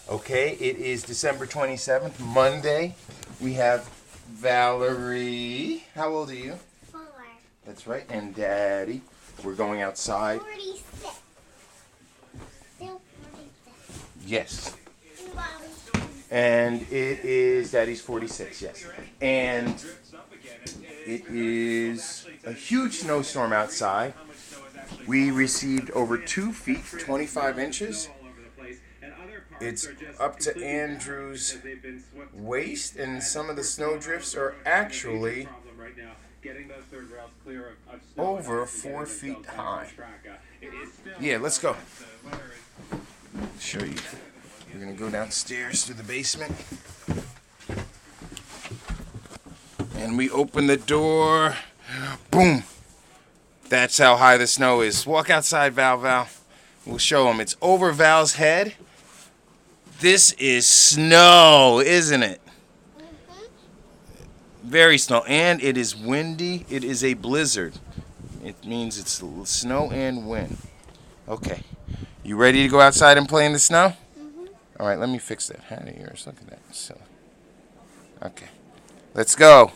Okay, it is December 27th, Monday. We have Valerie. How old are you? 4. That's right. And Daddy. We're going outside. 46. Still 46. Yes. And it is Daddy's 46, yes. And it is a huge snowstorm outside. We received over 2 feet, 25 inches. It's up to Andrew's waist, and some of the snow drifts are actually over 4 feet high. Yeah, let's go. Show you. We're going to go downstairs to the basement. And we open the door. Boom. That's how high the snow is. Walk outside, Val. We'll show them. It's over Val's head. This is snow, isn't it? Very snow. And it is windy. It is a blizzard. It means it's snow and wind. Okay. You ready to go outside and play in the snow? All right, let me fix that hat of yours. Look at that. So, okay. Let's go.